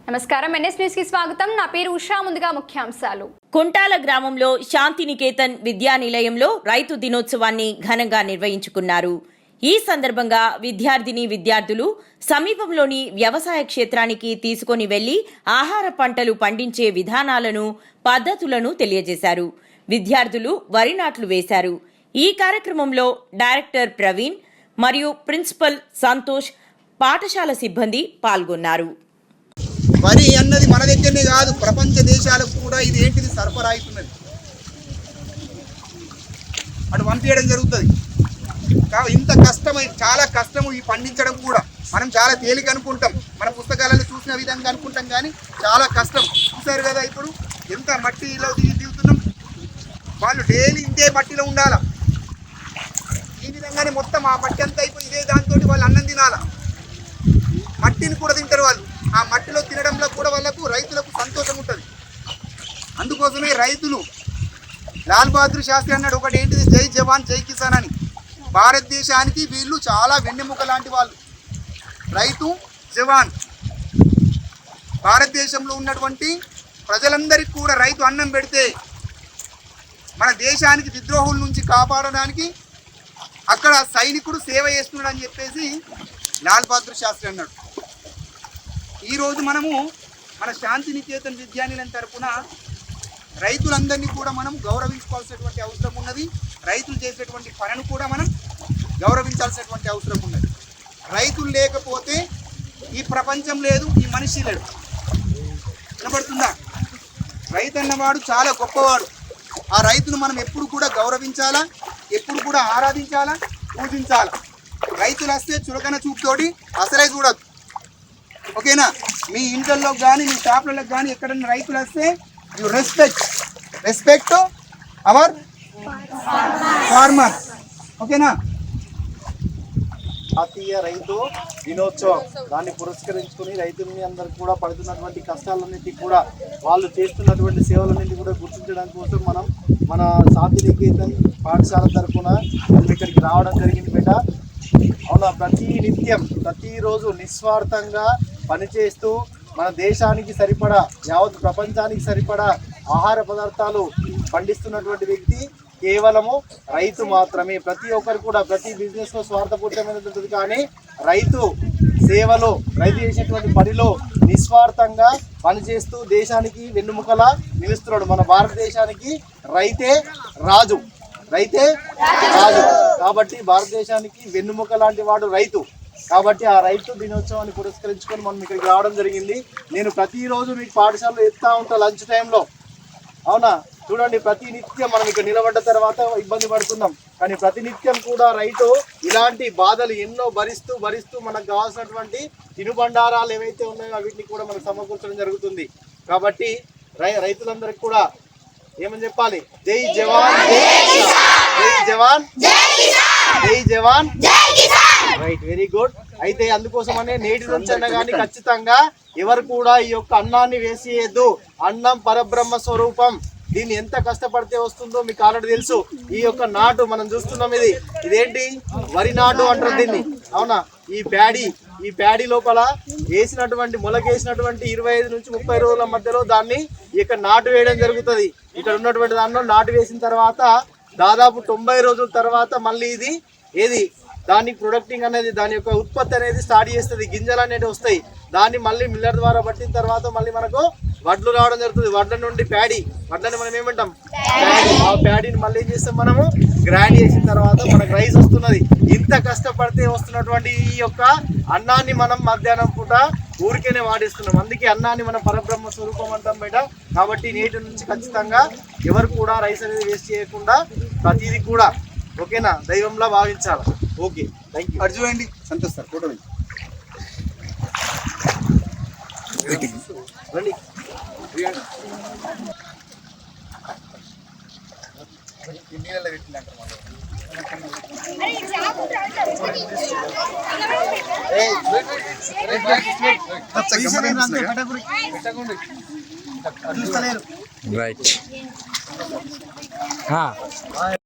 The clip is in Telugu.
నమస్కారం ఎన్ఎస్ న్యూస్ కి స్వాగతం. నా పేరు ఉషా. ముందుగా ముఖ్యాంశాలు. కుంటాల గ్రామంలో శాంతినికేతన్ విద్యా నిలయంలో రైతు దినోత్సవాన్ని ఘనంగా నిర్వహించుకున్నారు. ఈ సందర్భంగా విద్యార్థులు సమీపంలోని వ్యవసాయ క్షేత్రానికి తీసుకొని వెళ్లి ఆహార పంటలు పండించే విధానాలను, పద్ధతులను తెలియజేశారు. విద్యార్థులు వరి నాట్లు వేశారు. ఈ కార్యక్రమంలో డైరెక్టర్ ప్రవీణ్ మరియు ప్రిన్సిపల్ సంతోష్, పాఠశాల సిబ్బంది పాల్గొన్నారు. వరి అన్నది మన దగ్గరనే కాదు, ప్రపంచ దేశాలకు కూడా ఇది ఏంటిది సరఫరా అవుతున్నది. అటు పంపించడం జరుగుతుంది. ఇంత కష్టమై చాలా కష్టము ఈ పండించడం కూడా. మనం చాలా తేలిక అనుకుంటాం, మన పుస్తకాలలో చూసిన విధంగా అనుకుంటాం, కానీ చాలా కష్టం. చూసారు కదా ఇప్పుడు ఎంత మట్టిలో దిగుతున్నాం. వాళ్ళు డైలీ ఇంతే మట్టిలో ఉండాలా. ఈ విధంగానే మొత్తం ఆ మట్టి అంతా అయిపోయి ఇదే దాంతో వాళ్ళు అన్నం తినాలా. మట్టిని కూడా తింటారు వాళ్ళు. ఆ మట్టిలో తినడంలో కూడా వాళ్ళకు రైతులకు సంతోషం ఉంటుంది. అందుకోసమే రైతులు లాల్ బహదూర్ శాస్త్రి అన్నాడు ఒకటి ఏంటిది, జై జవాన్ జై కిసాన్ అని. భారతదేశానికి వీళ్ళు చాలా వెన్నెముక లాంటి వాళ్ళు. రైతు జవాన్. భారతదేశంలో ఉన్నటువంటి ప్రజలందరికీ కూడా రైతు అన్నం పెడితే మన దేశానికి విద్రోహుల నుంచి కాపాడడానికి అక్కడ సైనికుడు సేవ చేస్తున్నాడు అని చెప్పేసి లాల్ బహదూర్ శాస్త్రి అన్నాడు. ఈరోజు మనము మన శాంతినికేతన్ విద్యానిలయం తరపున రైతులందరినీ కూడా మనం గౌరవించుకోవాల్సినటువంటి అవసరం ఉన్నది. రైతులు చేసేటువంటి పనిని కూడా మనం గౌరవించాల్సినటువంటి అవసరం ఉన్నది. రైతులు లేకపోతే ఈ ప్రపంచం లేదు, ఈ మనిషి లేడు. కనబడుతుందా? రైతు అన్నవాడు చాలా గొప్పవాడు. ఆ రైతును మనం ఎప్పుడు కూడా గౌరవించాలా, ఎప్పుడు కూడా ఆరాధించాలా, పూజించాలా. రైతులు వస్తే చులకన చూపుతోటి అసలే చూడదు. ఓకేనా? మీ ఇంట్లో కానీ మీ షాపులకు కానీ ఎక్కడన్నా రైతులు వస్తే యు రెస్పెక్ట్ అవర్ ఫార్మర్. ఓకేనా? జాతీయ రైతు దినోత్సవం దాన్ని పురస్కరించుకుని రైతులని అందరికి కూడా పడుతున్నటువంటి కష్టాలన్నింటినీ కూడా, వాళ్ళు చేస్తున్నటువంటి సేవలన్నింటినీ కూడా గుర్తించడం కోసం మన శాంతినికేతన్ పాఠశాల తరఫున ఇక్కడికి రావడం జరిగింది బేట. అవునా, ప్రతిరోజు నిస్వార్థంగా పనిచేస్తూ మన దేశానికి సరిపడా, యావత్ ప్రపంచానికి సరిపడా ఆహార పదార్థాలు పండిస్తున్నటువంటి వ్యక్తి కేవలము రైతు మాత్రమే. ప్రతి ఒక్కరు కూడా ప్రతి బిజినెస్లో స్వార్థపూరితమైనది, కానీ రైతు సేవలో, రైతు చేసేటువంటి పనిలో నిస్వార్థంగా పనిచేస్తూ దేశానికి వెన్నుముకలా నిలుస్తున్నాడు. మన భారతదేశానికి రైతే రాజు. కాబట్టి భారతదేశానికి వెన్నుముక లాంటి వాడు రైతు. కాబట్టి ఆ రైతు దినోత్సవాన్ని పురస్కరించుకొని మనం ఇక్కడికి రావడం జరిగింది. నేను ప్రతిరోజు మీకు పాఠశాలలో ఎత్తా ఉంటా లంచ్ టైంలో. అవునా? చూడండి, ప్రతి నిత్యం మనం ఇక్కడ నిలబడ్డ తర్వాత ఇబ్బంది పడుతున్నాం, కానీ ప్రతినిత్యం కూడా రైతు ఇలాంటి బాధలు ఎన్నో భరిస్తూ మనకు కావాల్సినటువంటి తినుబండారాలు ఏవైతే ఉన్నాయో వీటిని కూడా మనకు సమకూర్చడం జరుగుతుంది. కాబట్టి రైతులందరికీ కూడా ఏమని చెప్పాలి? జై జవాన్ జై జవాన్ జై జవాన్. Right, very good. అయితే అందుకోసమనే నేటి నుంచి అన్న కానీ ఖచ్చితంగా ఎవరు కూడా ఈ యొక్క అన్నాన్ని వేసేయద్దు. అన్నం పరబ్రహ్మ స్వరూపం. దీన్ని ఎంత కష్టపడితే వస్తుందో మీకు ఆల్రెడీ తెలుసు. ఈ యొక్క నాటు మనం చూస్తున్నాం, ఇదేంటి వరి నాటు అంటారు దీన్ని. అవునా? ఈ ప్యాడీ లోపల వేసినటువంటి మొలకేసినటువంటి 25 నుంచి 30 రోజుల మధ్యలో దాన్ని ఇక్కడ నాటు వేయడం జరుగుతుంది. ఇక్కడ ఉన్నటువంటి దానిలో నాటు వేసిన తర్వాత దాదాపు 90 రోజుల తర్వాత మళ్ళీ దాని ప్రొడక్టింగ్ అనేది, దాని యొక్క ఉత్పత్తి అనేది స్టార్ట్ చేస్తుంది. గింజలు అనేవి వస్తాయి. దాన్ని మళ్ళీ మిల్లర్ ద్వారా పట్టిన తర్వాత మళ్ళీ మనకు వడ్లు రావడం జరుగుతుంది. వడ్ల నుండి వడ్లని మనం ఏమంటాం? ఆ ప్యాడీని మళ్ళీ ఏం చేస్తాం మనము? గ్రైండ్ చేసిన తర్వాత మనకు రైస్ వస్తున్నది. ఇంత కష్టపడితే వస్తున్నటువంటి ఈ యొక్క అన్నాన్ని మనం మధ్యాహ్నం పూట ఊరికేనే వాడేస్తున్నాం. అందుకే అన్నాన్ని మనం పరబ్రహ్మ స్వరూపం అంటాం బయట. కాబట్టి నేటి నుంచి ఖచ్చితంగా ఎవరు కూడా రైస్ అనేది వేస్ట్ చేయకుండా ప్రతిదీ కూడా, ఓకేనా, దైవంలా భావించాలి. Okay, thank you. అర్జునండి, సంతోష్ సార్ ఫోటో రండి. నీళ్ళలో పెట్టిందంటారు రైట్.